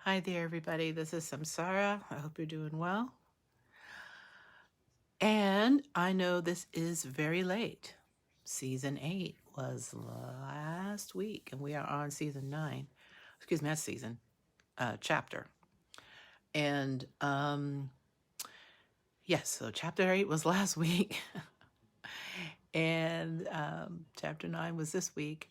Hi there, everybody. This is Samsarah. I hope you're doing well. And I know this is very late. Season 8 was last week, and we are on season 9. Excuse me, that's season, chapter. And yes, so chapter 8 was last week, and chapter 9 was this week.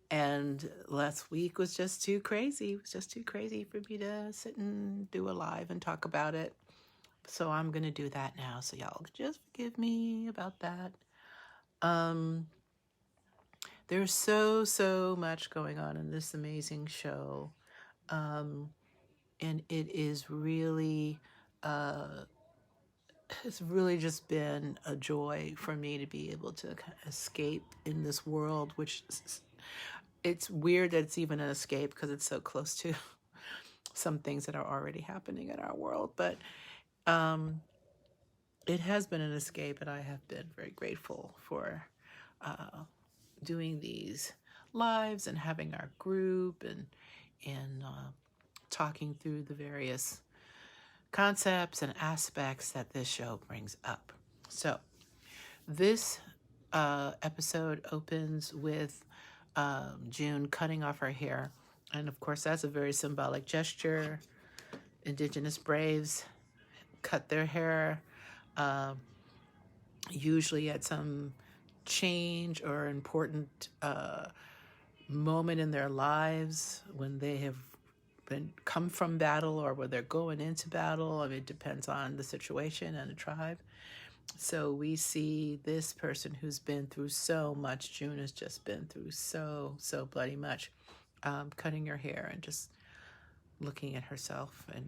And last week was just too crazy. It was just too crazy for me to sit and do a live and talk about it. So I'm going to do that now. So y'all just forgive me about that. There's so much going on in this amazing show. And it is really, it's really just been a joy for me to be able to kind of escape in this world, which it's weird that it's even an escape because it's so close to some things that are already happening in our world. But it has been an escape, and I have been very grateful for doing these lives and having our group and talking through the various concepts and aspects that this show brings up. So this episode opens with June cutting off her hair, and of course that's a very symbolic gesture. Indigenous braves cut their hair usually at some change or important moment in their lives when they have come from battle or when they're going into battle. I mean, it depends on the situation and the tribe. So we see this person who's been through so much. June has just been through so bloody much, cutting her hair and just looking at herself and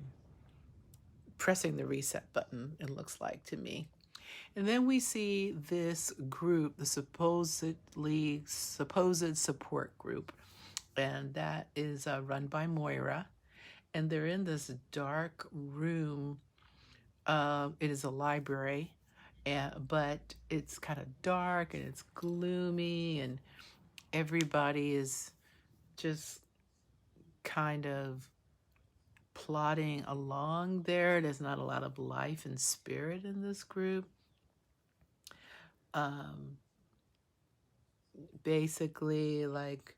pressing the reset button, it looks like to me. And then we see this group, the supposed support group, and that is run by Moira. And they're in this dark room. It is a library, but it's kind of dark and it's gloomy, and everybody is just kind of plodding along there. There's not a lot of life and spirit in this group. Basically, like,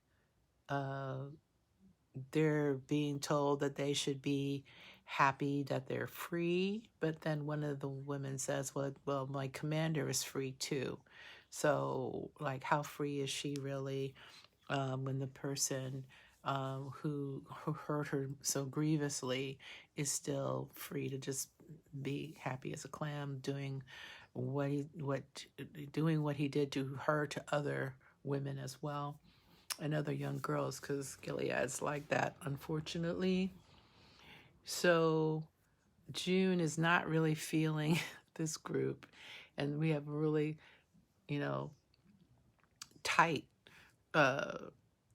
they're being told that they should be happy that they're free, but then one of the women says, well, my commander is free too. So, like, how free is she really when the person who hurt her so grievously is still free to just be happy as a clam, doing what he did to her, to other women as well, and other young girls, because Gilead's like that, unfortunately. So June is not really feeling this group, and we have a really, tight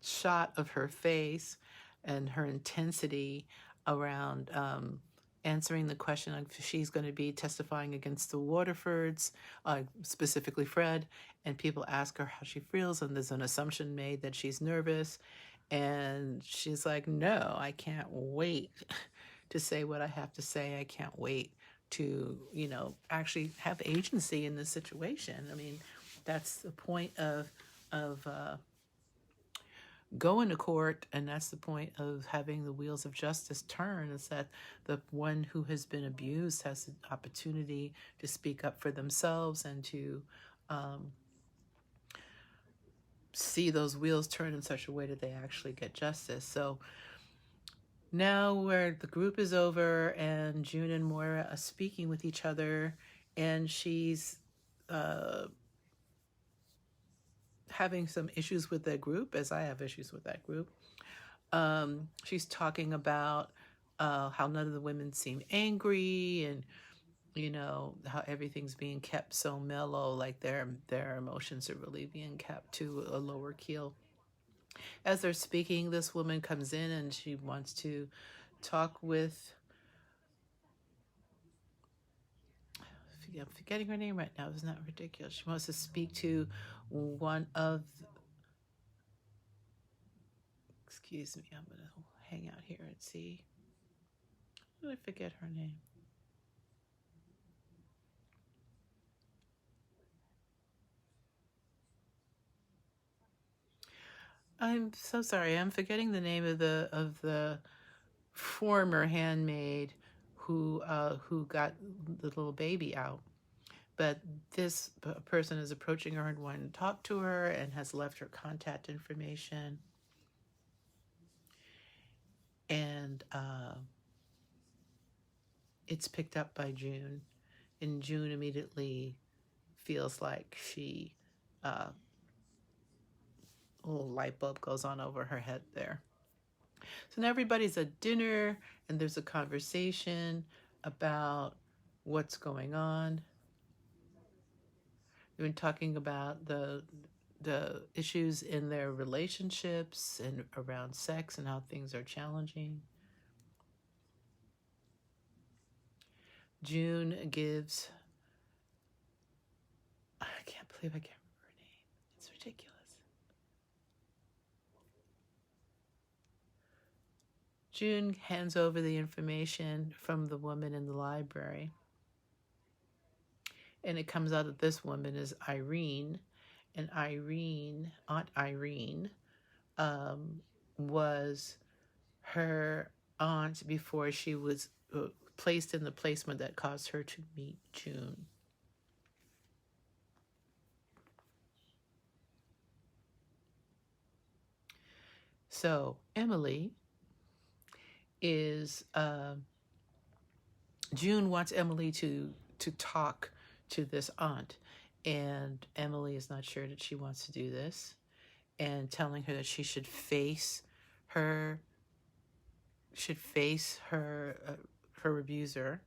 shot of her face and her intensity around answering the question if she's going to be testifying against the Waterfords, specifically Fred, and people ask her how she feels, and there's an assumption made that she's nervous, and she's like, no, I can't wait to say what I have to say. I can't wait to, actually have agency in this situation. I mean, that's the point of going to court, and that's the point of having the wheels of justice turn, is that the one who has been abused has the opportunity to speak up for themselves and to see those wheels turn in such a way that they actually get justice. So now where the group is over and June and Moira are speaking with each other, and she's having some issues with that group, as I have issues with that group. She's talking about how none of the women seem angry, and how everything's being kept so mellow, like their emotions are really being kept to a lower keel. As they're speaking, this woman comes in and she wants to talk with, I'm forgetting her name right now, isn't that ridiculous? She wants to speak to one of, excuse me, I'm going to hang out here and see. I forget her name. I'm so sorry. I'm forgetting the name of the former handmaid who got the little baby out. But this person is approaching her and wanting to talk to her and has left her contact information. And it's picked up by June. And June immediately feels like a little light bulb goes on over her head there. So now everybody's at dinner and there's a conversation about what's going on. We've been talking about the issues in their relationships and around sex and how things are challenging. June gives, I can't believe I can't remember her name. It's ridiculous. June hands over the information from the woman in the library. And it comes out that this woman is Irene. And Irene, Aunt Irene, was her aunt before she was placed in the placement that caused her to meet June. So Emily is June wants Emily to talk to this aunt, and Emily is not sure that she wants to do this, and telling her that she should face her her abuser.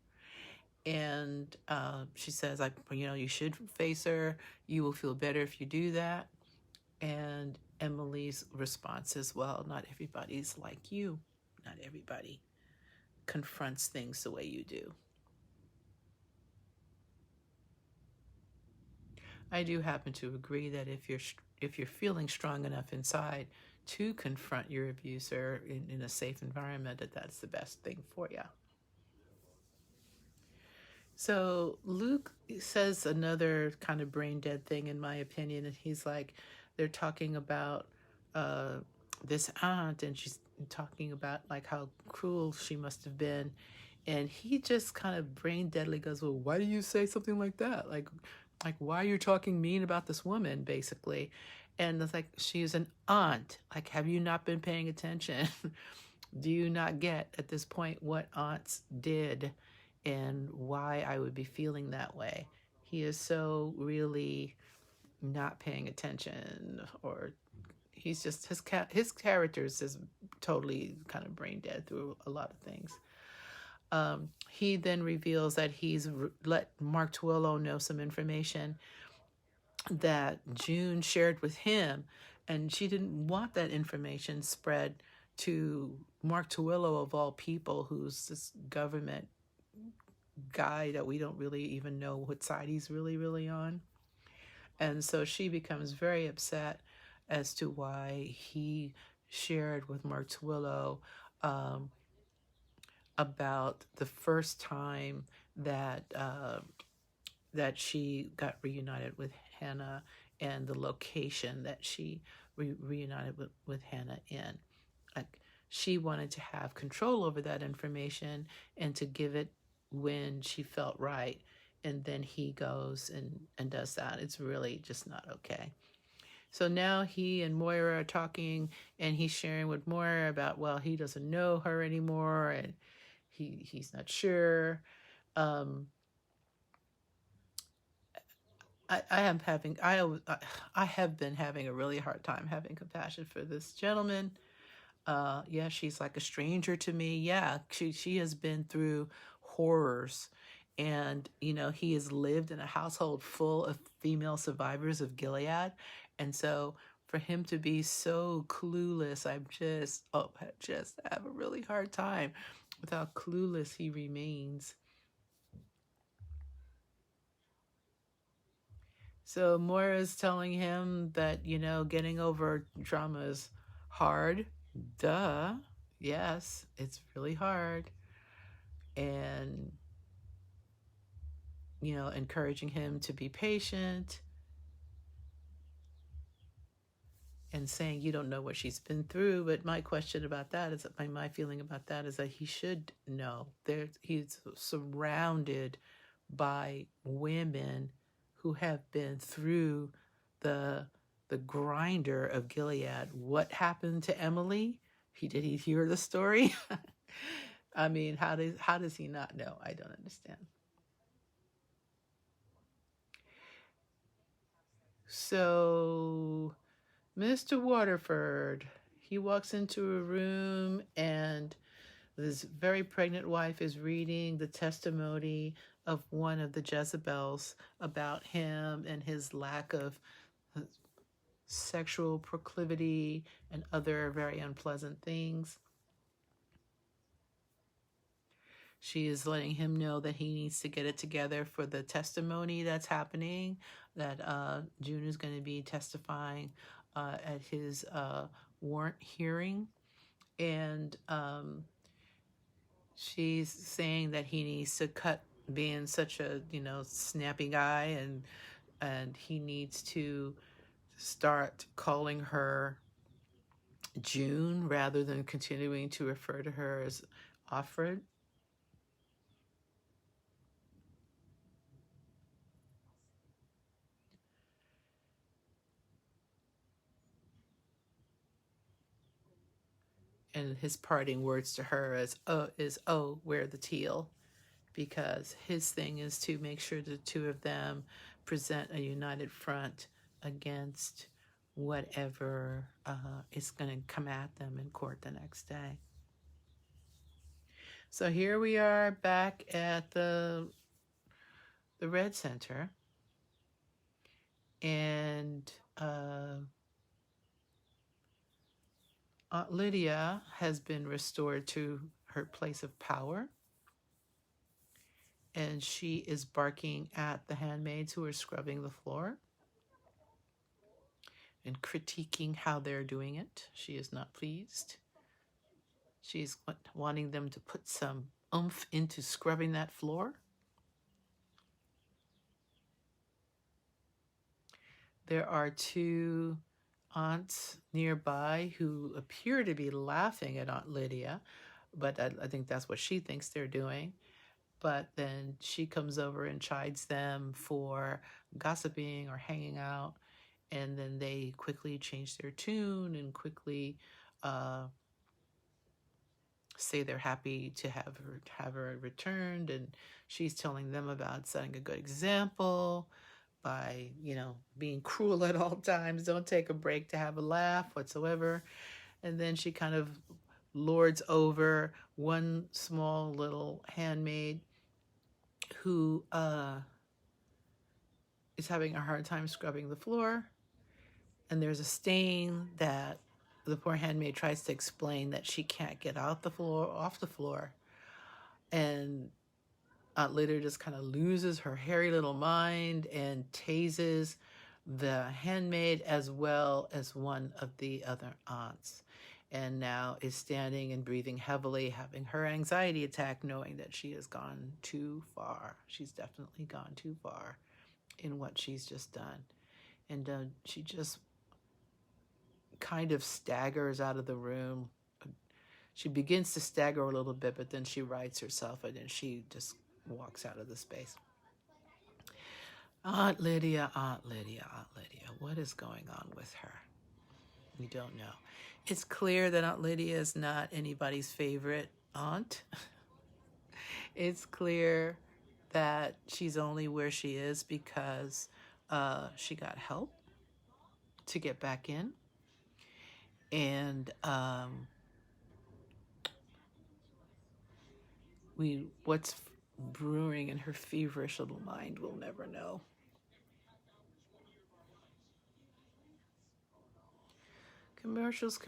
And she says, you should face her. You will feel better if you do that. And Emily's response is, well, not everybody's like you. Not everybody confronts things the way you do. I do happen to agree that if you're feeling strong enough inside to confront your abuser in a safe environment, that's the best thing for you. So Luke says another kind of brain dead thing, in my opinion, and he's like, they're talking about this aunt, and she's talking about like how cruel she must have been, and he just kind of brain deadly goes, well, why do you say something like that? Like why are you talking mean about this woman, basically? And it's like, she's an aunt. Like, have you not been paying attention? Do you not get at this point what aunts did and why I would be feeling that way? He is so really not paying attention, or he's just his character is just totally kind of brain dead through a lot of things. He then reveals that he's let Mark Twillow know some information that June shared with him, and she didn't want that information spread to Mark Twillow, of all people, who's this government guy that we don't really even know what side he's really on. And so she becomes very upset as to why he shared with Mark Twillow about the first time that that she got reunited with Hannah, and the location that she reunited with Hannah in. Like, she wanted to have control over that information and to give it when she felt right. And then he goes and does that. It's really just not okay. So now he and Moira are talking, and he's sharing with Moira about, well, he doesn't know her anymore, and he's not sure. I have been having a really hard time having compassion for this gentleman. Yeah, she's like a stranger to me. Yeah, she has been through horrors, and he has lived in a household full of female survivors of Gilead, and so for him to be so clueless, I just have a really hard time with how clueless he remains. So Moira's telling him that, getting over trauma is hard. Duh. Yes, it's really hard. and, encouraging him to be patient and saying you don't know what she's been through. But my question about that is, my feeling about that is that he should know. He's surrounded by women who have been through the grinder of Gilead. What happened to Emily? Did he hear the story? I mean, how does he not know? I don't understand. So Mr. Waterford, he walks into a room and this very pregnant wife is reading the testimony of one of the Jezebels about him and his lack of sexual proclivity and other very unpleasant things. She is letting him know that he needs to get it together for the testimony that's happening, that June is going to be testifying at his warrant hearing. And she's saying that he needs to cut being such a, snappy guy, and he needs to start calling her June rather than continuing to refer to her as Offred. And his parting words to her is, wear the teal, because his thing is to make sure the two of them present a united front against whatever is going to come at them in court the next day. So here we are back at the Red Center, and Aunt Lydia has been restored to her place of power, and she is barking at the handmaids who are scrubbing the floor and critiquing how they're doing it. She is not pleased. She's wanting them to put some oomph into scrubbing that floor. There are two aunts nearby who appear to be laughing at Aunt Lydia, but I think that's what she thinks they're doing. But then she comes over and chides them for gossiping or hanging out, and then they quickly change their tune and quickly say they're happy to have her returned, and she's telling them about setting a good example by, being cruel at all times. Don't take a break to have a laugh whatsoever. And then she kind of lords over one small little handmaid who is having a hard time scrubbing the floor. And there's a stain that the poor handmaid tries to explain that she can't get off the floor. And Aunt Lydia just kind of loses her hairy little mind and tases the handmaid as well as one of the other aunts. And now is standing and breathing heavily, having her anxiety attack, knowing that she has gone too far. She's definitely gone too far in what she's just done. And she just kind of staggers out of the room. She begins to stagger a little bit, but then she rights herself, and then she just walks out of the space. Aunt Lydia, what is going on with her? We don't know. It's clear that Aunt Lydia is not anybody's favorite aunt. It's clear that she's only where she is because she got help to get back in. And what's brewing in her feverish little mind, we'll never know. Commercials.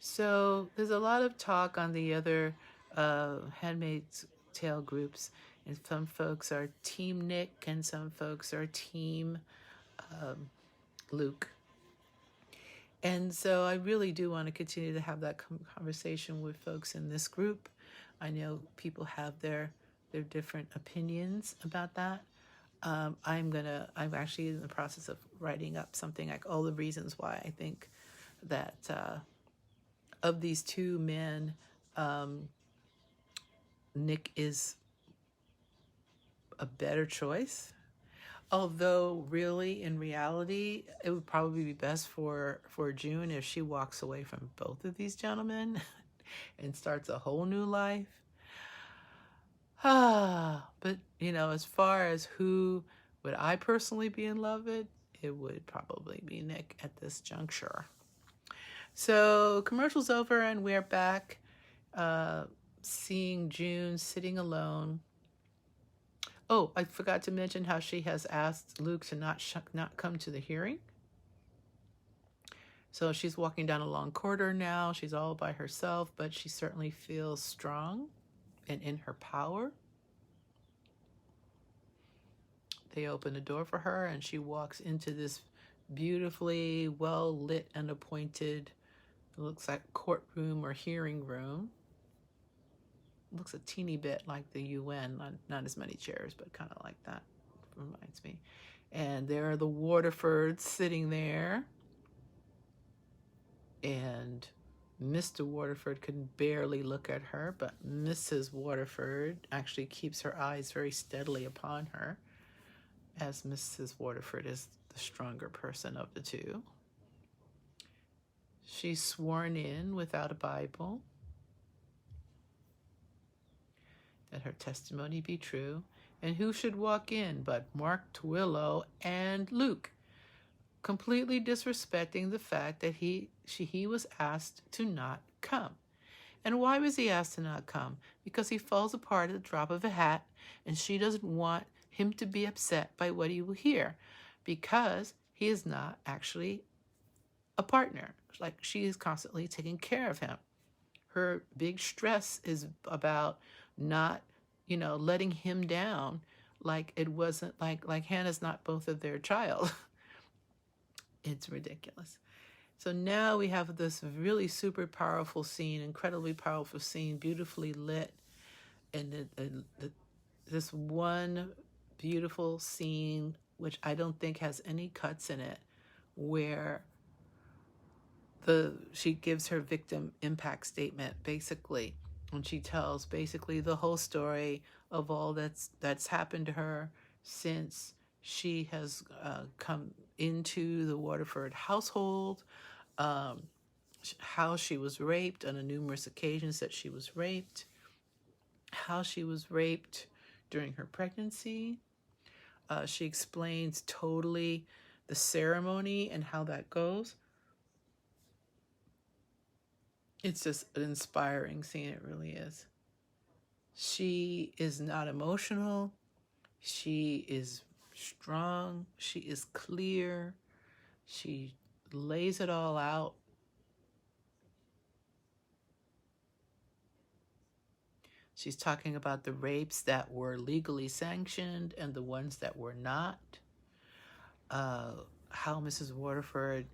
So there's a lot of talk on the other Handmaid's Tale groups, and some folks are Team Nick and some folks are Team Luke. And so I really do want to continue to have that conversation with folks in this group. I know people have their different opinions about that. I'm actually in the process of writing up something like all the reasons why I think that of these two men, Nick is a better choice. Although, really, in reality, it would probably be best for June if she walks away from both of these gentlemen and starts a whole new life. But, as far as who would I personally be in love with, it would probably be Nick at this juncture. So, commercial's over and we're back seeing June sitting alone. Oh, I forgot to mention how she has asked Luke to not come to the hearing. So she's walking down a long corridor now. She's all by herself, but she certainly feels strong and in her power. They open the door for her, and she walks into this beautifully well-lit and appointed, it looks like courtroom or hearing room. It looks a teeny bit like the UN, not as many chairs, but kind of like that, reminds me. And there are the Waterfords sitting there. And Mr. Waterford can barely look at her, but Mrs. Waterford actually keeps her eyes very steadily upon her, as Mrs. Waterford is the stronger person of the two. She's sworn in without a Bible, that her testimony be true. And who should walk in but Mark Twillow and Luke, completely disrespecting the fact that he was asked to not come. And why was he asked to not come? Because he falls apart at the drop of a hat, and she doesn't want him to be upset by what he will hear, because he is not actually a partner. Like, she is constantly taking care of him. Her big stress is about not, letting him down, like it wasn't like Hannah's not both of their child. It's ridiculous. So now we have this really super powerful scene, incredibly powerful scene, beautifully lit. And this one beautiful scene, which I don't think has any cuts in it, where she gives her victim impact statement, basically. And she tells basically the whole story of all that's happened to her since she has come into the Waterford household, how she was raped on numerous occasions that she was raped, how she was raped during her pregnancy. She explains totally the ceremony and how that goes. It's just an inspiring scene, it really is. She is not emotional. She is strong. She is clear. She lays it all out. She's talking about the rapes that were legally sanctioned and the ones that were not. How Mrs. Waterford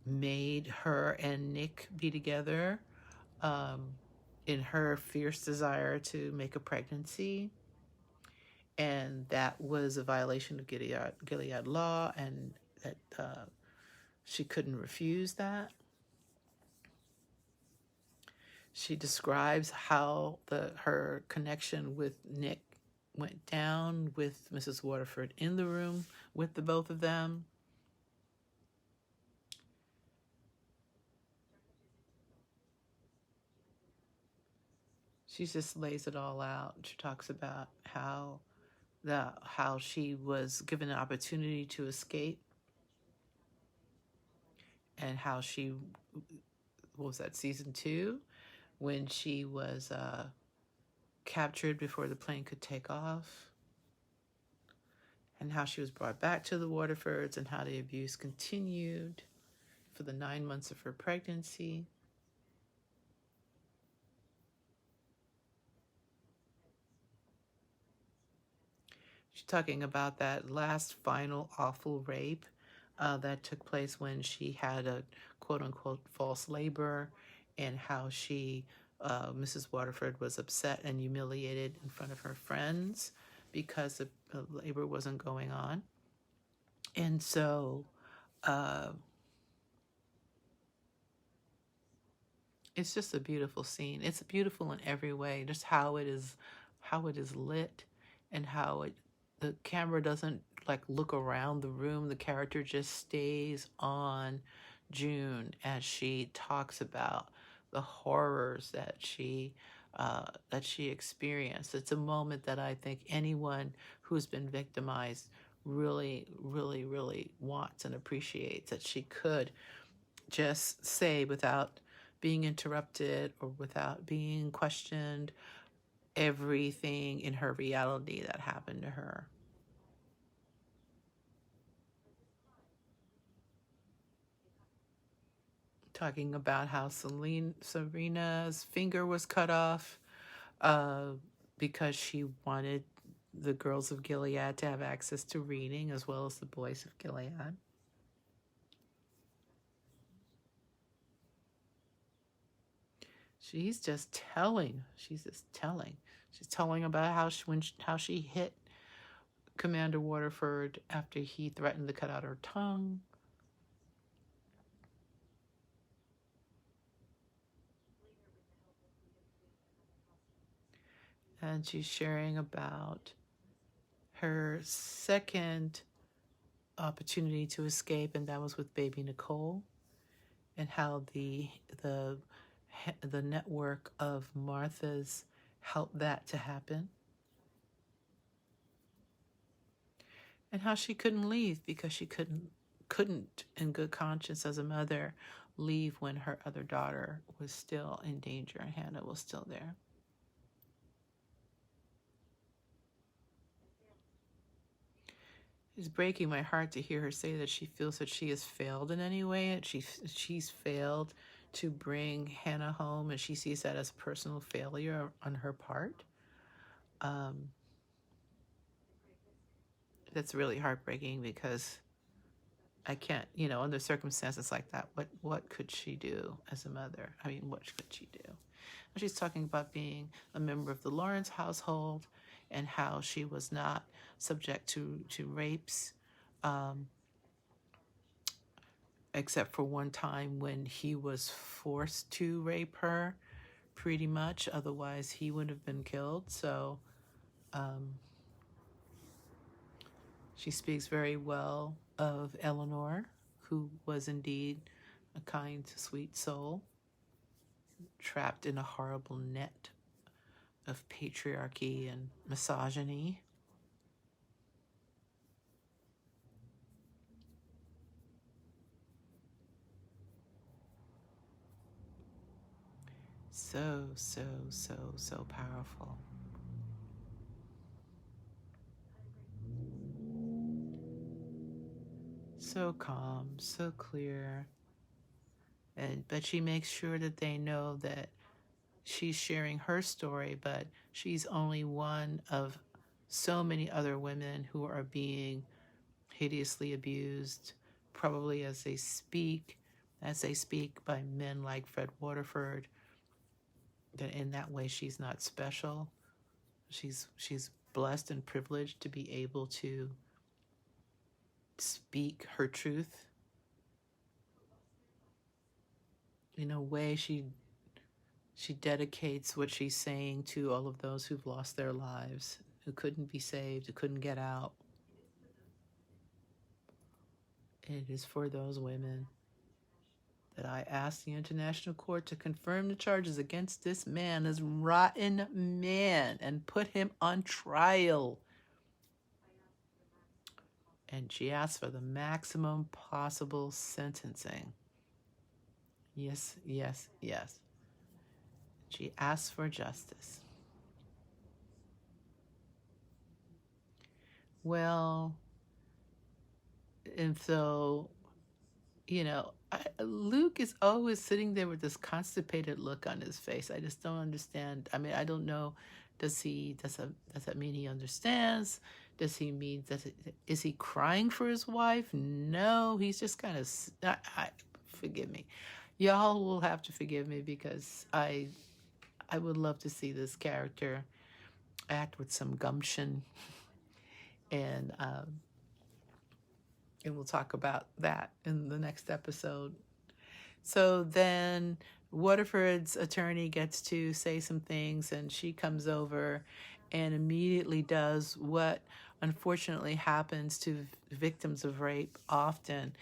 made her and Nick be together in her fierce desire to make a pregnancy. And that was a violation of Gilead law, and that she couldn't refuse that. She describes how her connection with Nick went down with Mrs. Waterford in the room with the both of them. She just lays it all out. She talks about how she was given an opportunity to escape, and how she, what was that, season 2, when she was captured before the plane could take off, and how she was brought back to the Waterfords, and how the abuse continued for the 9 months of her pregnancy. She's talking about that last final awful rape that took place when she had a quote unquote false labor, and how Mrs. Waterford was upset and humiliated in front of her friends because the labor wasn't going on. And so uh, it's just a beautiful scene. It's beautiful in every way, just how it is lit, and how the camera doesn't like look around the room. The character just stays on June as she talks about the horrors that she experienced. It's a moment that I think anyone who's been victimized really, really, really wants and appreciates, that she could just say without being interrupted or without being questioned everything in her reality that happened to her. Talking about how Serena's finger was cut off uh, because she wanted the girls of Gilead to have access to reading as well as the boys of Gilead. She's just telling. She's just telling. She's telling about how she hit Commander Waterford after he threatened to cut out her tongue. And she's sharing about her second opportunity to escape, and that was with baby Nicole, and how the the network of Marthas helped that to happen, and how she couldn't leave because she couldn't in good conscience as a mother leave when her other daughter was still in danger and Hannah was still there. It's breaking my heart to hear her say that she feels that she has failed in any way, and she's failed to bring Hannah home, and she sees that as personal failure on her part. Um, that's really heartbreaking because I can't, under circumstances like that, what could she do as a mother? I mean, what could she do? And she's talking about being a member of the Lawrence household and how she was not subject to rapes, um, except for one time when he was forced to rape her, pretty much. Otherwise, he would have been killed. So um, she speaks very well of Eleanor, who was indeed a kind, sweet soul, trapped in a horrible net of patriarchy and misogyny. So, so, so, so powerful. So calm, so clear. But she makes sure that they know that she's sharing her story, but she's only one of so many other women who are being hideously abused, probably as they speak by men like Fred Waterford. That in that way she's not special. She's blessed and privileged to be able to speak her truth in a way. She dedicates what she's saying to all of those who've lost their lives, who couldn't be saved, who couldn't get out. And it is for those women that I ask the International Court to confirm the charges against this man, this rotten man, and put him on trial. And she asked for the maximum possible sentencing. Yes, yes, yes. She asked for justice. Well, and so, Luke is always sitting there with this constipated look on his face. I just don't understand. I mean, I don't know. Does that mean he understands? Does he mean is he crying for his wife? No, he's just kind of. Forgive me, y'all will have to forgive me because I would love to see this character act with some gumption, and we'll talk about that in the next episode. So then Waterford's attorney gets to say some things, and she comes over and immediately does what unfortunately happens to victims of rape often.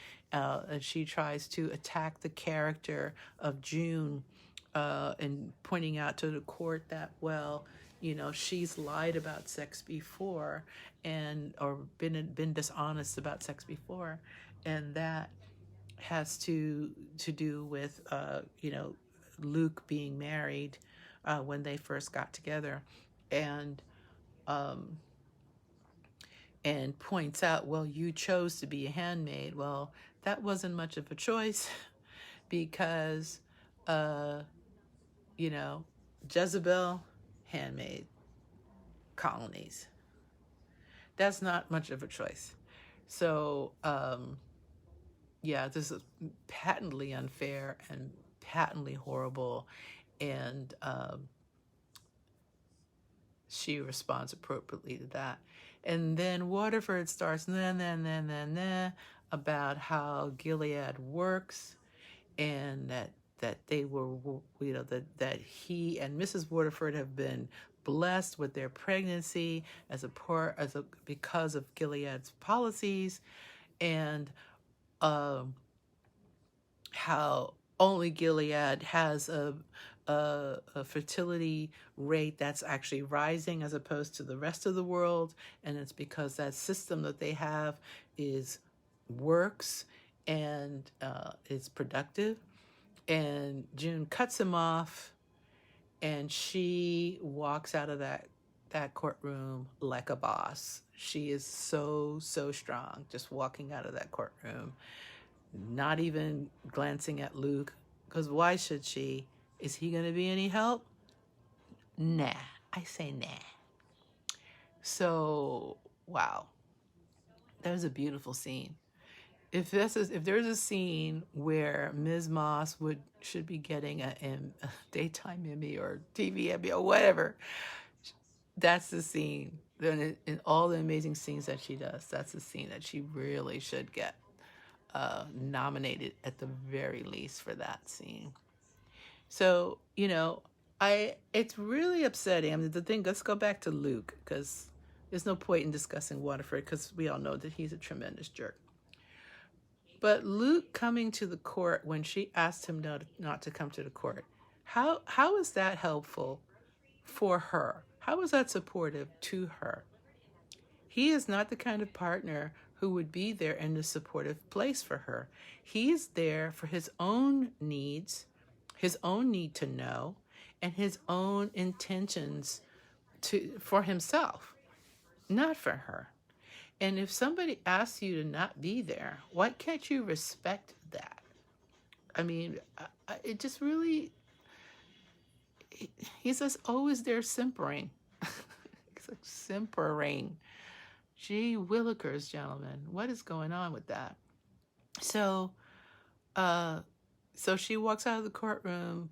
She tries to attack the character of June, and pointing out to the court that, well, she's lied about sex before, and or been dishonest about sex before, and that has to do with Luke being married when they first got together, and points out, well, you chose to be a handmaid. Well, that wasn't much of a choice because Jezebel, handmaid, colonies. That's not much of a choice. So yeah, this is patently unfair and patently horrible, and she responds appropriately to that. And then Waterford starts about how Gilead works, and that they were, that he and Mrs. Waterford have been blessed with their pregnancy because of Gilead's policies, and how only Gilead has a fertility rate that's actually rising as opposed to the rest of the world, and it's because that system that they have works and is productive. And June cuts him off, and she walks out of that courtroom like a boss. She is so strong, just walking out of that courtroom, not even glancing at Luke, because why should she? Is he going to be any help? Nah, I say nah. So, wow, that was a beautiful scene. If there's a scene where Ms. Moss should be getting a daytime Emmy or TV Emmy or whatever, that's the scene. In all the amazing scenes that she does, that's the scene that she really should get nominated at the very least for that scene. So, it's really upsetting. I mean, let's go back to Luke, because there's no point in discussing Waterford, because we all know that he's a tremendous jerk. But Luke coming to the court when she asked him not to come to the court, how is that helpful for her? How is that supportive to her? He is not the kind of partner who would be there in the supportive place for her. He's there for his own needs, his own need to know, and his own intentions for himself, not for her. And if somebody asks you to not be there, why can't you respect that? I mean, it just really, he's just always there simpering. He's like simpering. Gee willikers, gentlemen, what is going on with that? So she walks out of the courtroom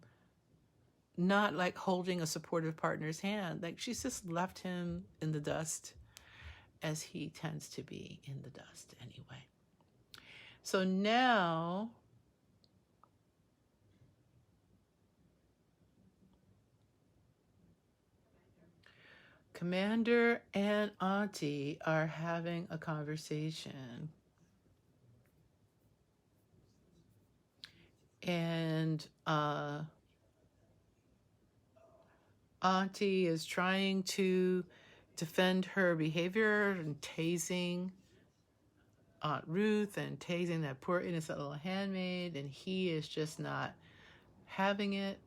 not like holding a supportive partner's hand. Like, she's just left him in the dust, as he tends to be in the dust anyway. So now Commander and Auntie are having a conversation. And Auntie is trying to defend her behavior and tasing Aunt Ruth and tasing that poor innocent little handmaid, and he is just not having it.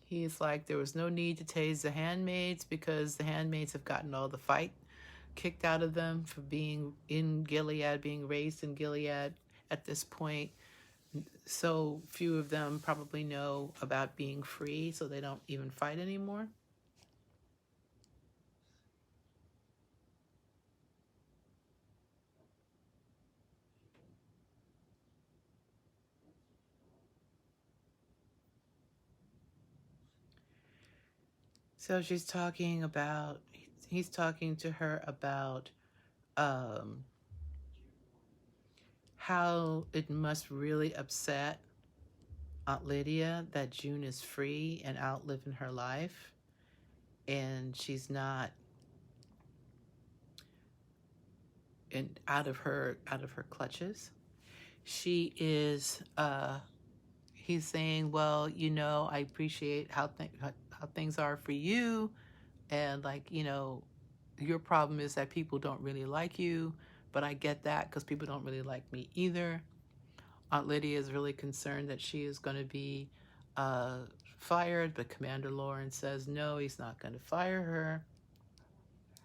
He's like, there was no need to tase the handmaids because the handmaids have gotten all the fight kicked out of them for being in Gilead, being raised in Gilead at this point. So few of them probably know about being free, so they don't even fight anymore. So she's talking about, he's talking to her about um, how it must really upset Aunt Lydia that June is free and out living her life, and she's not out of her clutches. She is. He's saying, well, I appreciate how things are for you, and like your problem is that people don't really like you, but I get that because people don't really like me either. Aunt Lydia is really concerned that she is going to be uh, fired, but Commander Lawrence says no, he's not going to fire her.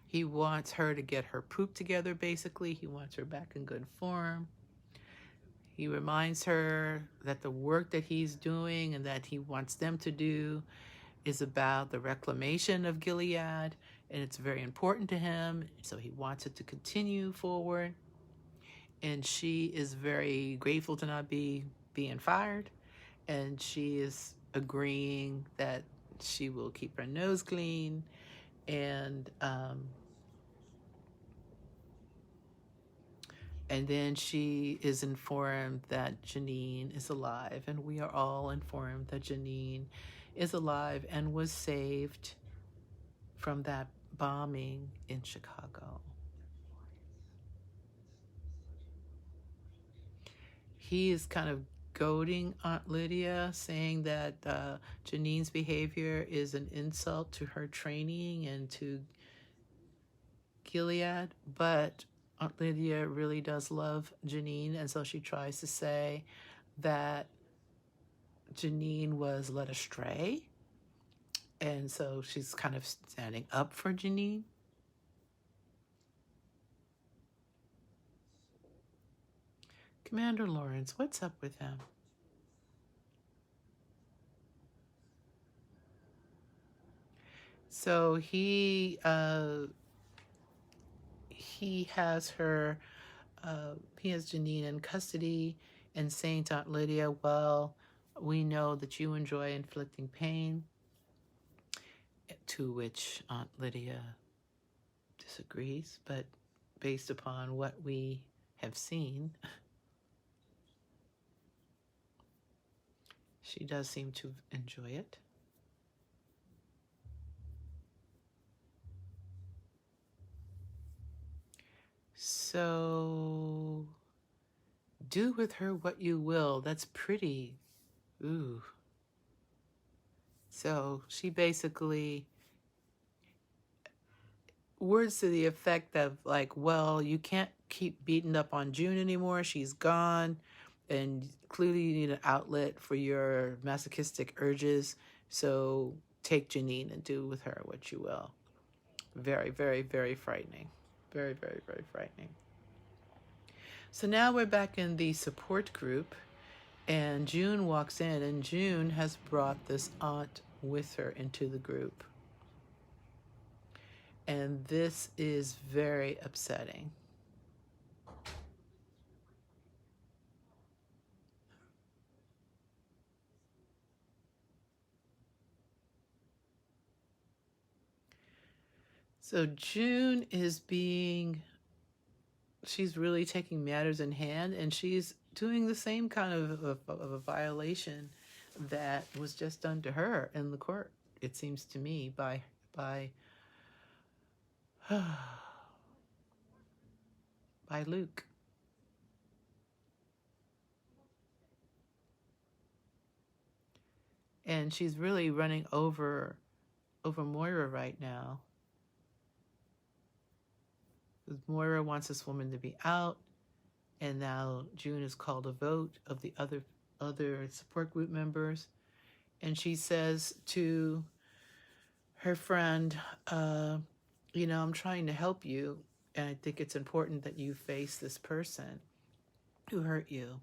He wants her to get her poop together, basically. He wants her back in good form. He reminds her that the work that he's doing and that he wants them to do is about the reclamation of Gilead, and it's very important to him, so he wants it to continue forward. And she is very grateful to not be being fired, and she is agreeing that she will keep her nose clean, and then she is informed that Janine is alive, and we are all informed that Janine is alive and was saved from that bombing in Chicago. He is kind of goading Aunt Lydia, saying that Janine's behavior is an insult to her training and to Gilead, but Aunt Lydia really does love Janine, and so she tries to say that Janine was led astray, and so she's kind of standing up for Janine. Commander Lawrence, what's up with him? So he has her, he has Janine in custody and saying to Aunt Lydia, well, we know that you enjoy inflicting pain, to which Aunt Lydia disagrees, but based upon what we have seen, she does seem to enjoy it. So, do with her what you will. That's pretty. Ooh. So, she basically, words to the effect of, like, well, you can't keep beating up on June anymore. She's gone. And clearly, you need an outlet for your masochistic urges. So, take Janine and do with her what you will. Very, very, very frightening. Very, very, very frightening. So now we're back in the support group, and June walks in, and June has brought this aunt with her into the group. And this is very upsetting. So June is she's really taking matters in hand, and she's doing the same kind of a violation that was just done to her in the court, it seems to me, by by Luke. And she's really running over Moira right now. Because Moira wants this woman to be out, and now June has called a vote of the other support group members, and she says to her friend, I'm trying to help you, and I think it's important that you face this person who hurt you.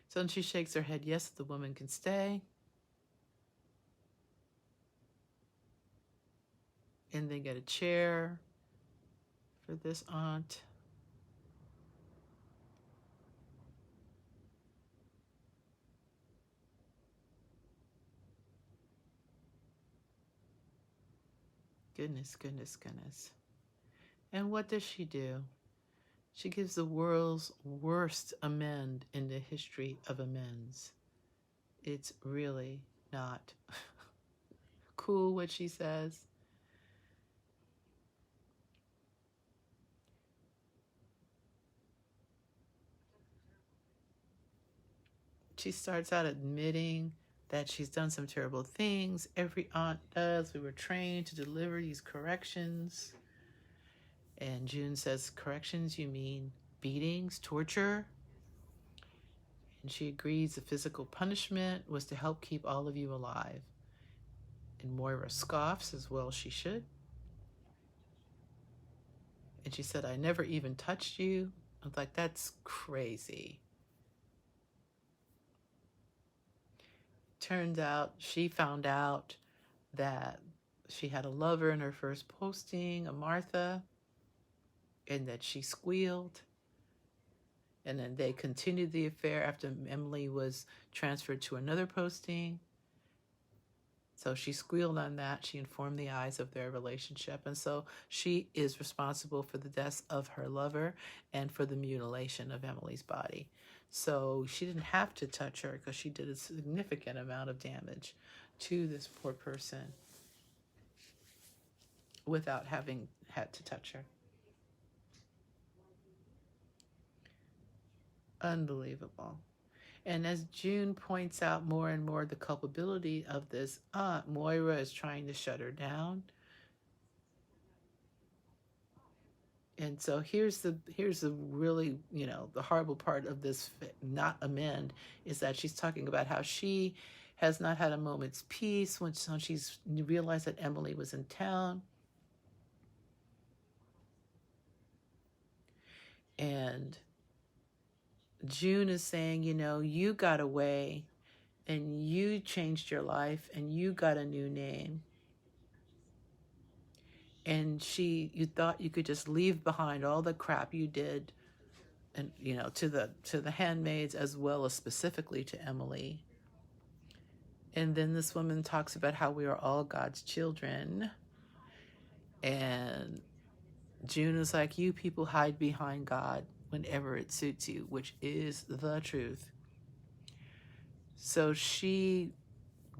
So then she shakes her head, yes, the woman can stay. And they get a chair for this aunt. Goodness, goodness, goodness. And what does she do? She gives the world's worst amend in the history of amends. It's really not cool what she says. She starts out admitting that she's done some terrible things. Every aunt does. We were trained to deliver these corrections. And June says, corrections, you mean beatings, torture? And she agrees the physical punishment was to help keep all of you alive. And Moira scoffs, as well she should. And she said, I never even touched you. I was like, that's crazy. Turns out she found out that she had a lover in her first posting, a Martha, and that she squealed. And then they continued the affair after Emily was transferred to another posting. So she squealed on that. She informed the eyes of their relationship. And so she is responsible for the deaths of her lover and for the mutilation of Emily's body. So she didn't have to touch her because she did a significant amount of damage to this poor person without having had to touch her. Unbelievable. And as June points out more and more the culpability of this aunt, Moira is trying to shut her down. And so here's the really, the horrible part of this not amend is that she's talking about how she has not had a moment's peace when she's realized that Emily was in town. And June is saying, you got away and you changed your life and you got a new name. And you thought you could just leave behind all the crap you did, and to the handmaids as well as specifically to Emily. And then this woman talks about how we are all God's children. And June is like, you people hide behind God whenever it suits you, which is the truth. So she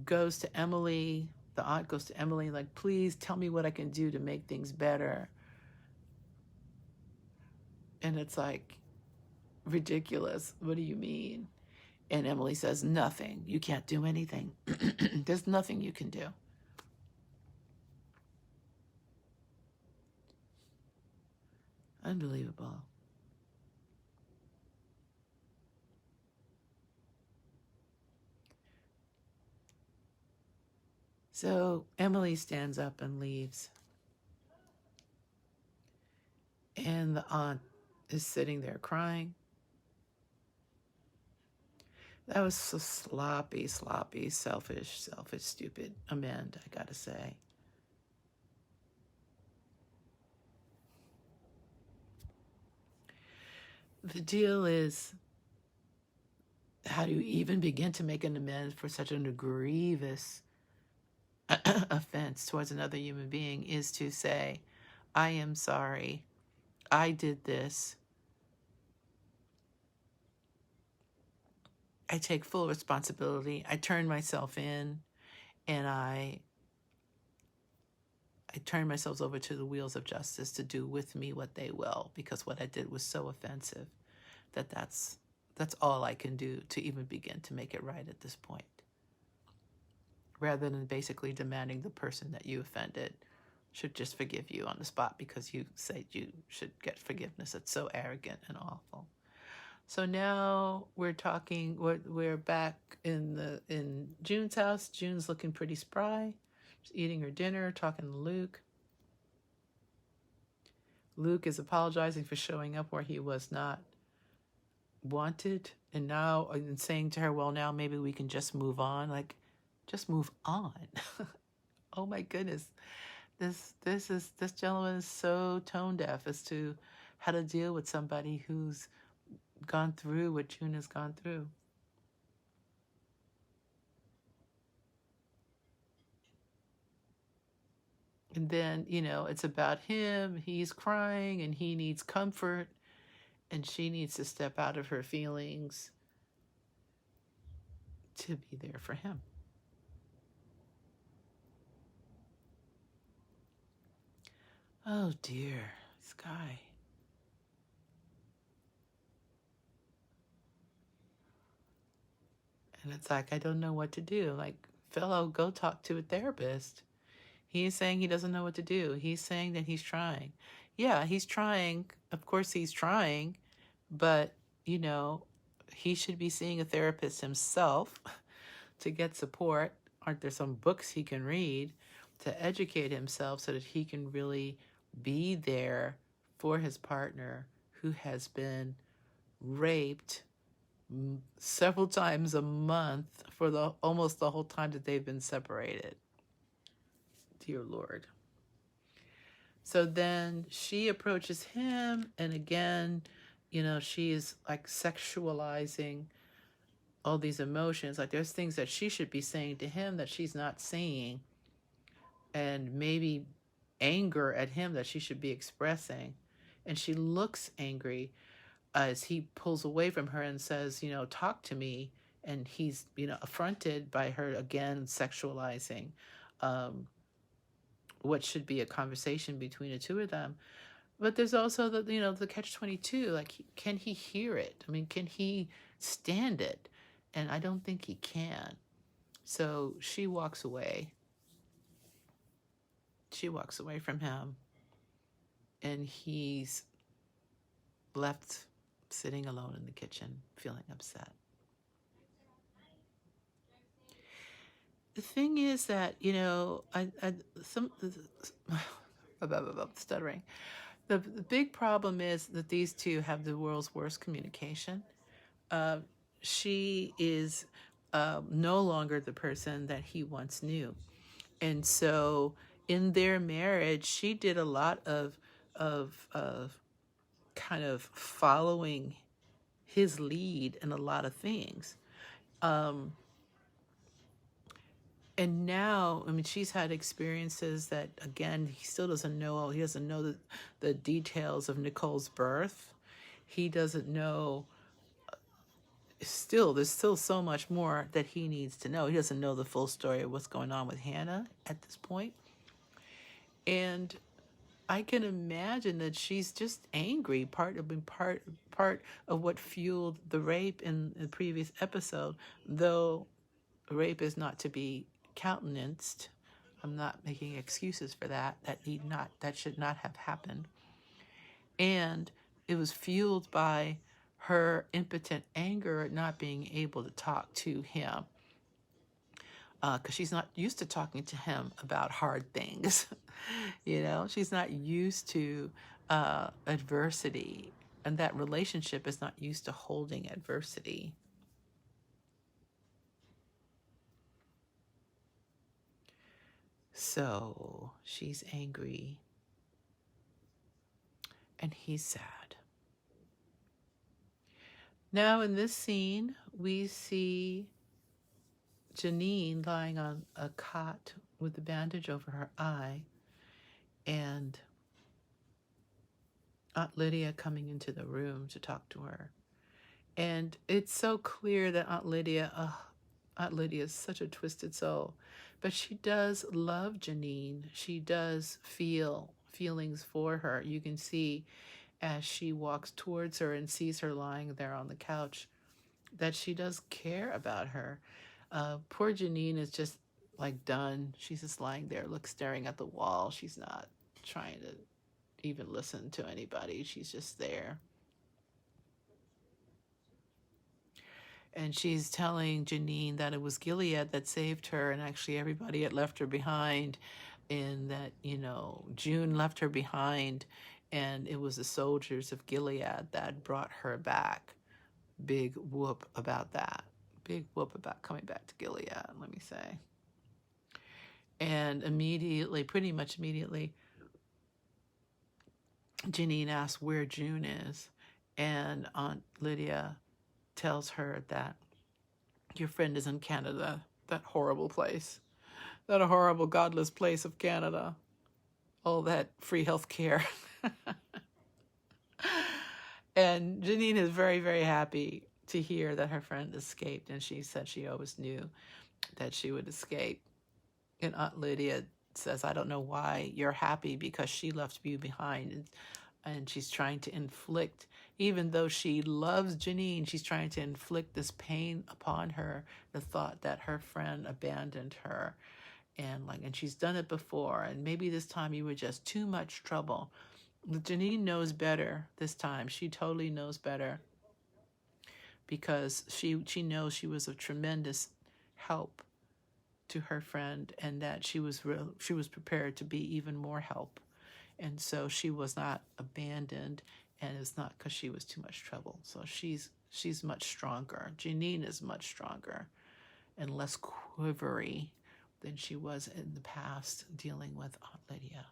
goes to Emily, the aunt goes to Emily, like, please tell me what I can do to make things better. And it's like, ridiculous. What do you mean? And Emily says, nothing. You can't do anything. There's nothing you can do. Unbelievable. So Emily stands up and leaves. And the aunt is sitting there crying. That was so sloppy, selfish, stupid amend, I gotta say. The deal is, how do you even begin to make an amends for such a grievous offense towards another human being is to say, I am sorry. I did this. I take full responsibility. I turned myself in, and I turned myself over to the wheels of justice to do with me what they will, because what I did was so offensive that that's all I can do to even begin to make it right at this point. Rather than basically demanding the person that you offended should just forgive you on the spot because you said you should get forgiveness. It's so arrogant and awful. So now we're talking. We're back in June's house. June's looking pretty spry. She's eating her dinner, talking to Luke. Luke is apologizing for showing up where he was not wanted, and now and saying to her, "Well, now maybe we can just move on." Like, just move on. Oh my goodness, this gentleman is so tone deaf as to how to deal with somebody who's gone through what June has gone through. And then, it's about him. He's crying and he needs comfort. And she needs to step out of her feelings to be there for him. Oh dear, this guy. And it's like, I don't know what to do. Like, fellow, go talk to a therapist. He's saying he doesn't know what to do. He's saying that he's trying. Yeah, he's trying. Of course, he's trying. But, he should be seeing a therapist himself to get support. Aren't there some books he can read to educate himself so that he can really be there for his partner who has been raped several times a month for almost the whole time that they've been separated? Dear Lord. So then she approaches him, and again, she is like sexualizing all these emotions. Like, there's things that she should be saying to him that she's not saying, and maybe anger at him that she should be expressing. And she looks angry as he pulls away from her and says, talk to me. And he's, affronted by her again sexualizing what should be a conversation between the two of them. But there's also the catch-22. Like, can he hear it? I mean, can he stand it? And I don't think he can. So she walks away. She walks away from him. And he's left sitting alone in the kitchen, feeling upset. The thing is that, stuttering. The big problem is that these two have the world's worst communication. She is no longer the person that he once knew. And so in their marriage, she did a lot of kind of following his lead in a lot of things. And now, I mean, she's had experiences that, again, he still doesn't know. He doesn't know the details of Nicole's birth. He doesn't know. There's still so much more that he needs to know. He doesn't know the full story of what's going on with Hannah at this point. And I can imagine that she's just angry. Part of what fueled the rape in the previous episode, though rape is not to be countenanced. I'm not making excuses for that. That should not have happened. And it was fueled by her impotent anger at not being able to talk to him, because she's not used to talking to him about hard things. She's not used to adversity, and that relationship is not used to holding adversity. So she's angry, and he's sad. Now in this scene, we see Janine lying on a cot with a bandage over her eye, and Aunt Lydia coming into the room to talk to her. And it's so clear that Aunt Lydia is such a twisted soul. But she does love Janine. She does feel feelings for her. You can see as she walks towards her and sees her lying there on the couch that she does care about her. Poor Janine is just like done. She's just lying there, staring at the wall. She's not trying to even listen to anybody. She's just there. And she's telling Janine that it was Gilead that saved her, and actually everybody had left her behind, and that, June left her behind, and it was the soldiers of Gilead that brought her back. Big whoop about that. Big whoop about coming back to Gilead, let me say. And pretty much immediately, Janine asks where June is, and Aunt Lydia tells her that your friend is in Canada, that horrible place, that horrible godless place of Canada. all that free health care. And Janine is very, very happy to hear that her friend escaped, and she said she always knew that she would escape. And Aunt Lydia says, I don't know why you're happy, because she left you behind. And she's trying to inflict, even though she loves Janine, she's trying to inflict this pain upon her, the thought that her friend abandoned her. And she's done it before, and maybe this time you were just too much trouble. Janine knows better this time. She totally knows better, because she knows she was a tremendous help to her friend, and that she was prepared to be even more help. And so she was not abandoned, and it's not because she was too much trouble. So she's much stronger. Janine is much stronger and less quivery than she was in the past dealing with Aunt Lydia.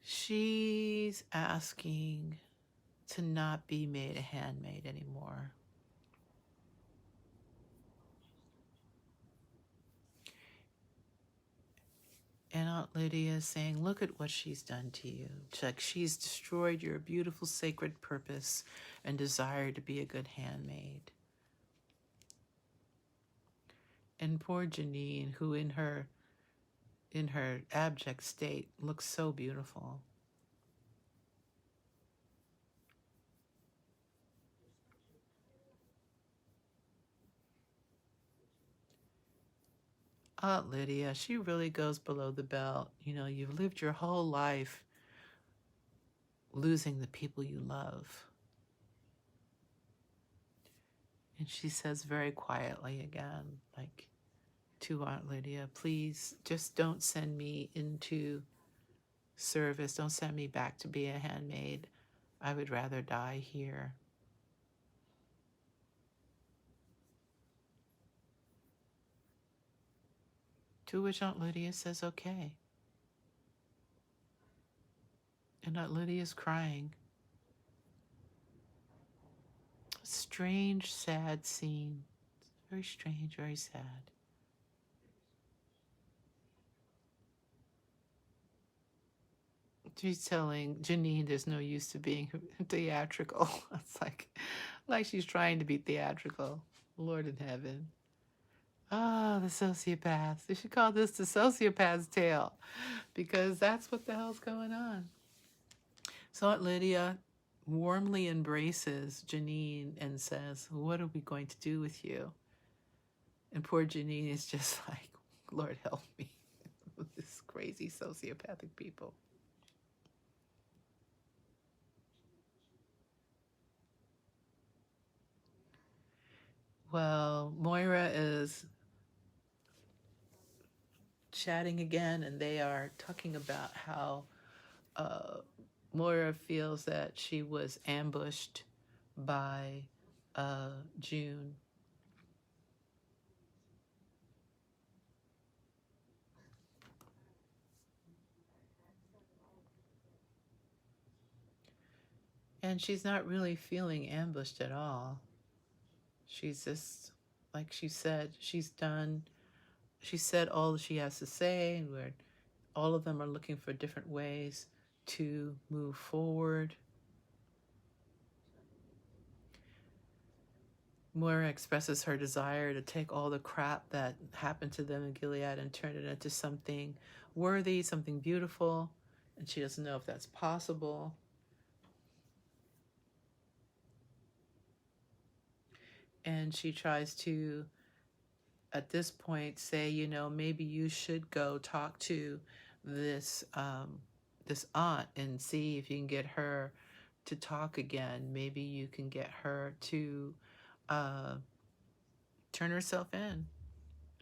She's asking to not be made a handmaid anymore. And Aunt Lydia is saying, look at what she's done to you. She's destroyed your beautiful sacred purpose and desire to be a good handmaid. And poor Janine, who in her abject state looks so beautiful. Aunt Lydia, she really goes below the belt. You've lived your whole life losing the people you love. And she says very quietly again, to Aunt Lydia, please just don't send me into service. Don't send me back to be a handmaid. I would rather die here. To which Aunt Lydia says, okay. And Aunt Lydia is crying. Strange, sad scene. Very strange, very sad. She's telling Janine there's no use to being theatrical. It's like she's trying to be theatrical. Lord in heaven. Ah, the sociopaths. They should call this the sociopath's tale, because that's what the hell's going on. So Aunt Lydia warmly embraces Janine and says, what are we going to do with you? And poor Janine is just like, Lord help me with this crazy sociopathic people. Well, Moira is chatting again, and they are talking about how Moira feels that she was ambushed by June. And she's not really feeling ambushed at all. She's just, like she said, she said all she has to say, and all of them are looking for different ways to move forward. Moira expresses her desire to take all the crap that happened to them in Gilead and turn it into something worthy, something beautiful, and she doesn't know if that's possible. And she tries to, at this point, say, maybe you should go talk to this aunt and see if you can get her to talk again. Maybe you can get her to turn herself in,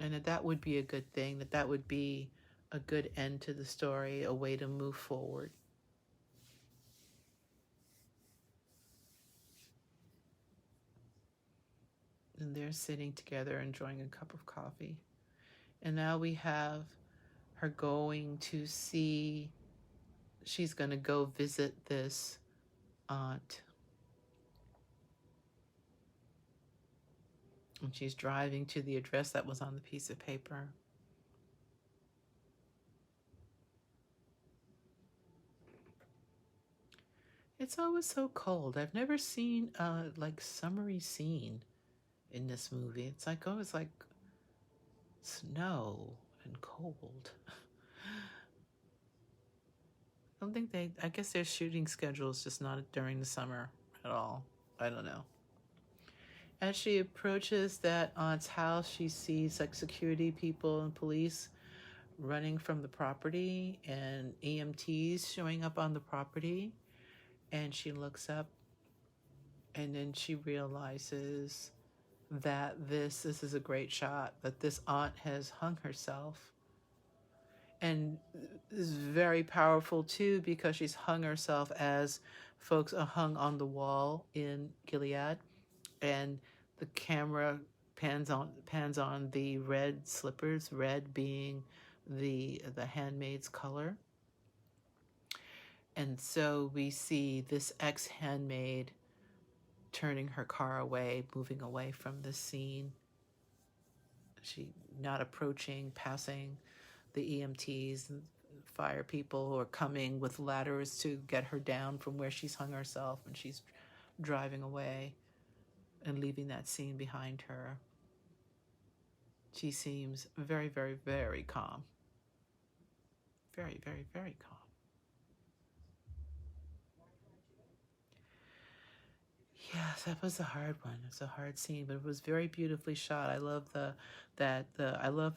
and that would be a good thing, that would be a good end to the story, a way to move forward. And they're sitting together enjoying a cup of coffee. And now we have her going to see, she's going to go visit this aunt. And she's driving to the address that was on the piece of paper. It's always so cold. I've never seen a like summery scene in this movie. It's like always like snow and cold. I don't think I guess their shooting schedule is just not during the summer at all. I don't know. As she approaches that aunt's house, she sees like security people and police running from the property and EMTs showing up on the property. And she looks up and then she realizes that this is a great shot, that this aunt has hung herself. And is very powerful too because she's hung herself as folks are hung on the wall in Gilead, and the camera pans on the red slippers, red being the handmaid's color. And so we see this ex-handmaid turning her car away, moving away from the scene. She not approaching, passing the EMTs and fire people who are coming with ladders to get her down from where she's hung herself, and she's driving away and leaving that scene behind her. She seems very, very, very calm. Very, very, very calm. Yes, that was a hard one. It's a hard scene, but it was very beautifully shot. I love I love.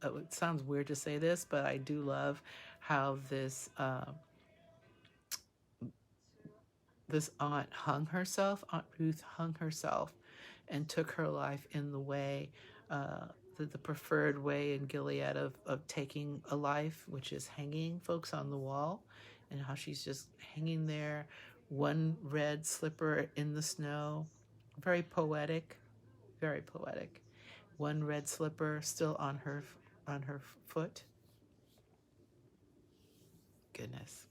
It sounds weird to say this, but I do love how this aunt hung herself. Aunt Ruth hung herself, and took her life in the way, the preferred way in Gilead of taking a life, which is hanging folks on the wall, and how she's just hanging there, one red slipper in the snow. Very poetic, very poetic. One red slipper still on her foot. Goodness.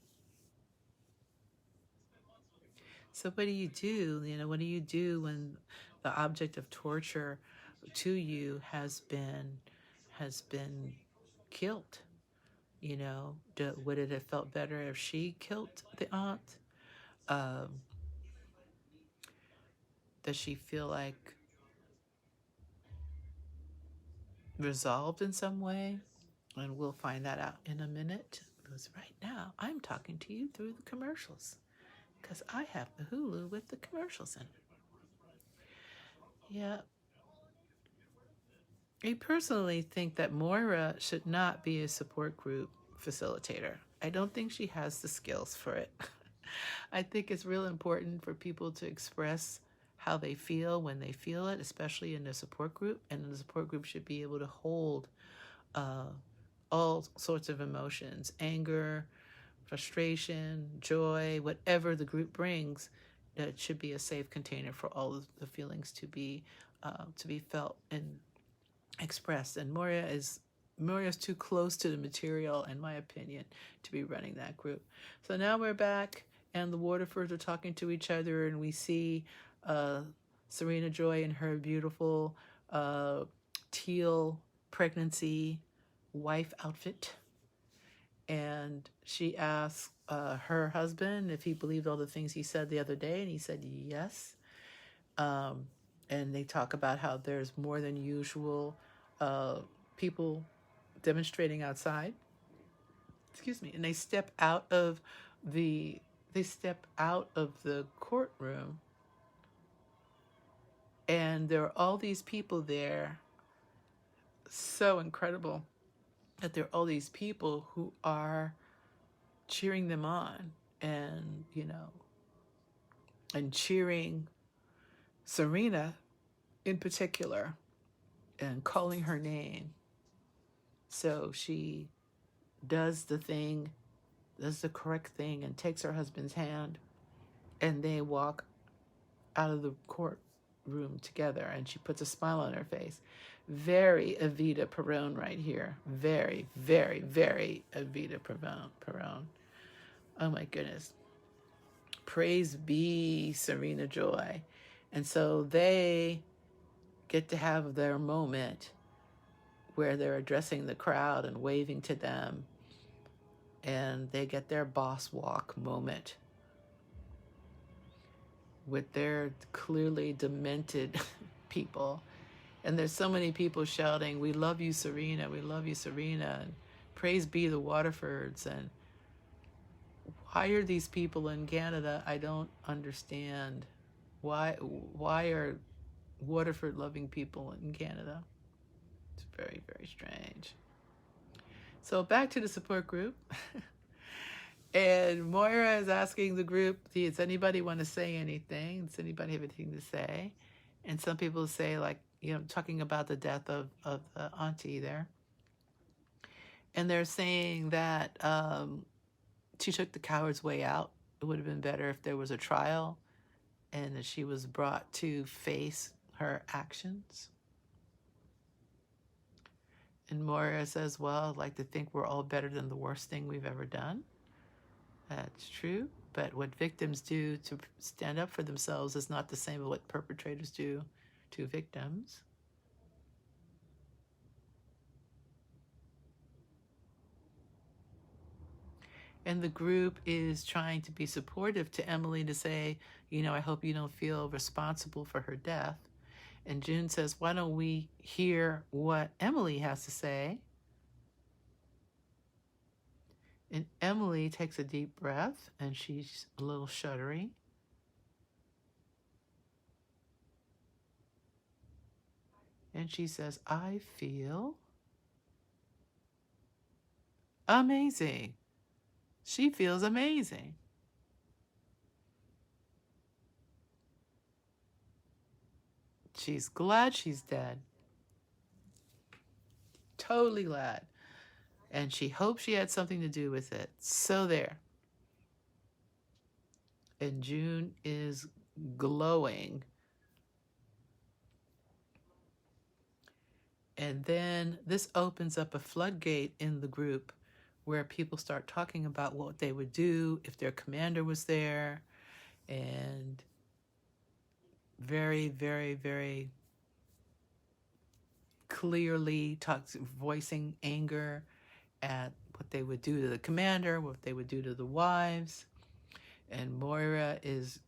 So what do you do? What do you do when the object of torture to you has been killed? Would it have felt better if she killed the aunt? Does she feel like resolved in some way? And we'll find that out in a minute, because right now I'm talking to you through the commercials, because I have the Hulu with the commercials in it. Yeah. I personally think that Moira should not be a support group facilitator. I don't think she has the skills for it. I think it's real important for people to express how they feel when they feel it, especially in a support group. And the support group should be able to hold all sorts of emotions, anger, frustration, joy, whatever the group brings. That should be a safe container for all of the feelings to be felt and expressed. And Moria's too close to the material, in my opinion, to be running that group. So now we're back, and the Waterfords are talking to each other, and we see Serena Joy in her beautiful teal pregnancy wife outfit. And she asks her husband if he believed all the things he said the other day, and he said yes. And they talk about how there's more than usual people demonstrating outside. Excuse me. And they step out of the courtroom, and there are all these people there. So incredible that there are all these people who are cheering them on, and and cheering Serena in particular, and calling her name. So she does the correct thing, and takes her husband's hand, and they walk out of the courtroom together, and she puts a smile on her face. Very Evita Peron right here. Very, very, very Evita Peron. Oh my goodness. Praise be Serena Joy. And so they get to have their moment where they're addressing the crowd and waving to them, and they get their boss walk moment with their clearly demented people. And there's so many people shouting, "We love you, Serena. We love you, Serena." And praise be the Waterfords. And why are these people in Canada? I don't understand. Why are Waterford loving people in Canada? It's very, very strange. So back to the support group. And Moira is asking the group, does anybody want to say anything? Does anybody have anything to say? And some people say, like, talking about the death of the auntie there. And they're saying that she took the coward's way out. It would have been better if there was a trial and that she was brought to face her actions. And Moira says, well, I'd like to think we're all better than the worst thing we've ever done. That's true. But what victims do to stand up for themselves is not the same as what perpetrators do to victims. And the group is trying to be supportive to Emily to say, I hope you don't feel responsible for her death. And June says, why don't we hear what Emily has to say? And Emily takes a deep breath, and she's a little shuddery. And she says, I feel amazing. She feels amazing. She's glad she's dead. Totally glad. And she hopes she had something to do with it. So there. And June is glowing. And then this opens up a floodgate in the group where people start talking about what they would do if their commander was there, and very, very, very clearly voicing anger at what they would do to the commander, what they would do to the wives. And Moira is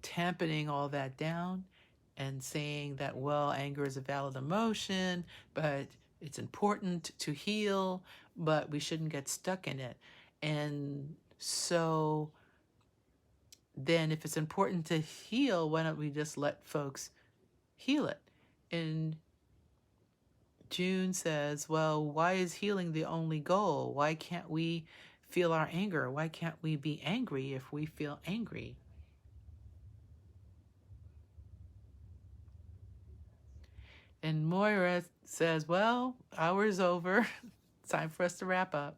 dampening all that down and saying that, well, anger is a valid emotion, but it's important to heal, but we shouldn't get stuck in it. And so then if it's important to heal, why don't we just let folks heal it? And June says, well, why is healing the only goal? Why can't we feel our anger? Why can't we be angry if we feel angry? And Moira says, well, hour's over. It's time for us to wrap up.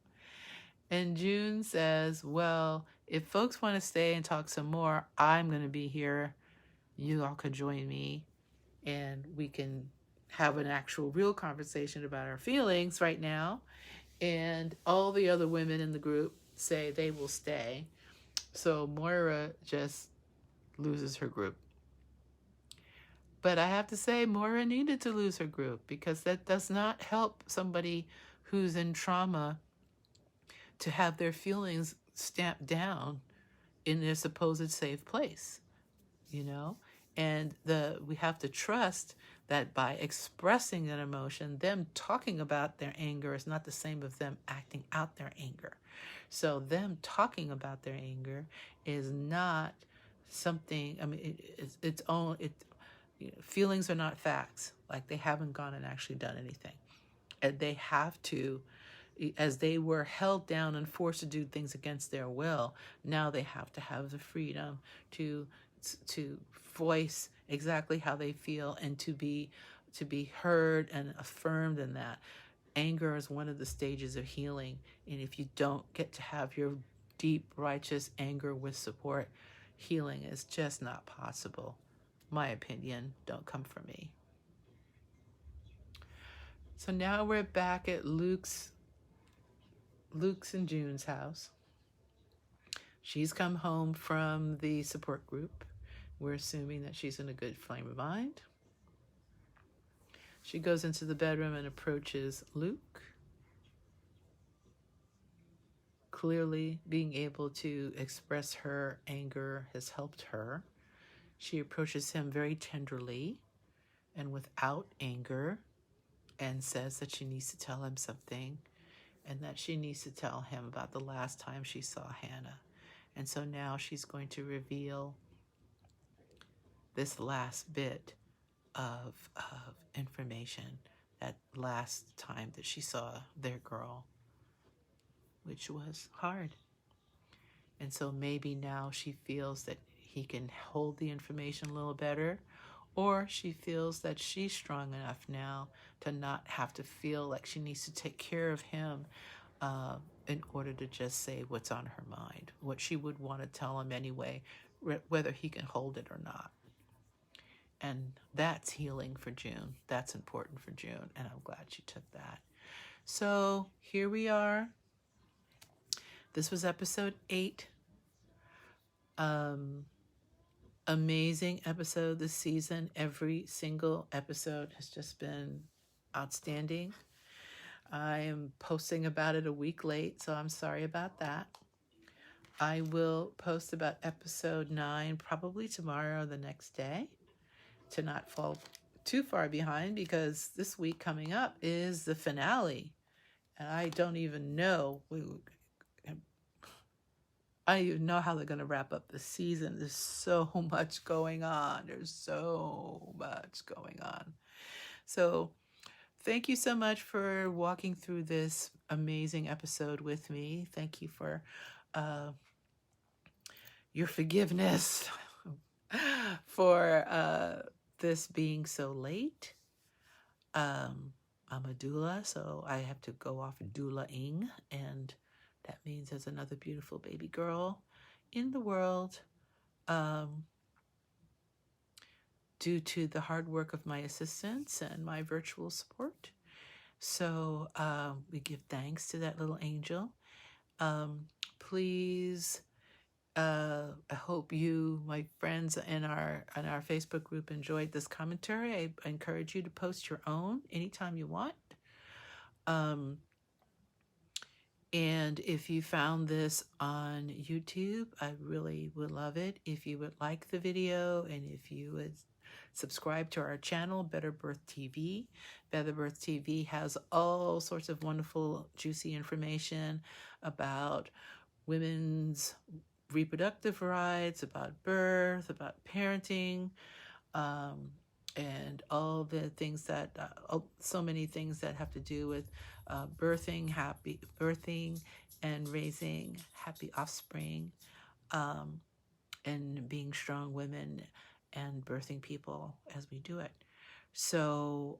And June says, well, if folks want to stay and talk some more, I'm going to be here. You all could join me and we can have an actual real conversation about our feelings right now. And all the other women in the group say they will stay. So Moira just loses her group. But I have to say, Moira needed to lose her group because that does not help somebody who's in trauma to have their feelings stamped down in their supposed safe place, And we have to trust that by expressing an emotion, them talking about their anger is not the same as them acting out their anger. So them talking about their anger is not something, it's own, feelings are not facts. Like they haven't gone and actually done anything. And they have to, as they were held down and forced to do things against their will, now they have to have the freedom to voice exactly how they feel and to be heard and affirmed in that. Anger is one of the stages of healing. And if you don't get to have your deep, righteous anger with support, healing is just not possible. My opinion, don't come for me. So now we're back at Luke's and June's house. She's come home from the support group. We're assuming that she's in a good frame of mind. She goes into the bedroom and approaches Luke. Clearly, being able to express her anger has helped her. She approaches him very tenderly and without anger and says that she needs to tell him something and that she needs to tell him about the last time she saw Hannah. And so now she's going to reveal this last bit of information, that last time that she saw their girl, which was hard. And so maybe now she feels that he can hold the information a little better, or she feels that she's strong enough now to not have to feel like she needs to take care of him in order to just say what's on her mind, what she would want to tell him anyway, whether he can hold it or not. And that's healing for June. That's important for June, and I'm glad she took that. So here we are. This was episode 8. Amazing episode this season. Every single episode has just been outstanding. I am posting about it a week late, so I'm sorry about that. I will post about episode 9 probably tomorrow or the next day to not fall too far behind, because this week coming up is the finale. And I don't even know how they're going to wrap up the season. There's so much going on. So thank you so much for walking through this amazing episode with me. Thank you for your forgiveness for this being so late. I'm a doula, so I have to go off doula-ing, and that means there's another beautiful baby girl in the world due to the hard work of my assistants and my virtual support. So we give thanks to that little angel. Please, I hope you, my friends in our Facebook group, enjoyed this commentary. I encourage you to post your own anytime you want. And if you found this on YouTube, I really would love it if you would like the video and if you would subscribe to our channel, Better Birth TV. Better Birth TV has all sorts of wonderful, juicy information about women's reproductive rights, about birth, about parenting, and all the things that, so many things that have to do with birthing and raising happy offspring, and being strong women and birthing people as we do it. So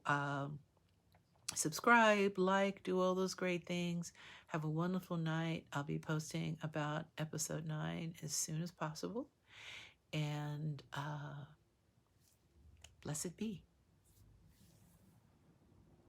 subscribe, like, do all those great things. Have a wonderful night. I'll be posting about episode 9 as soon as possible. And blessed be.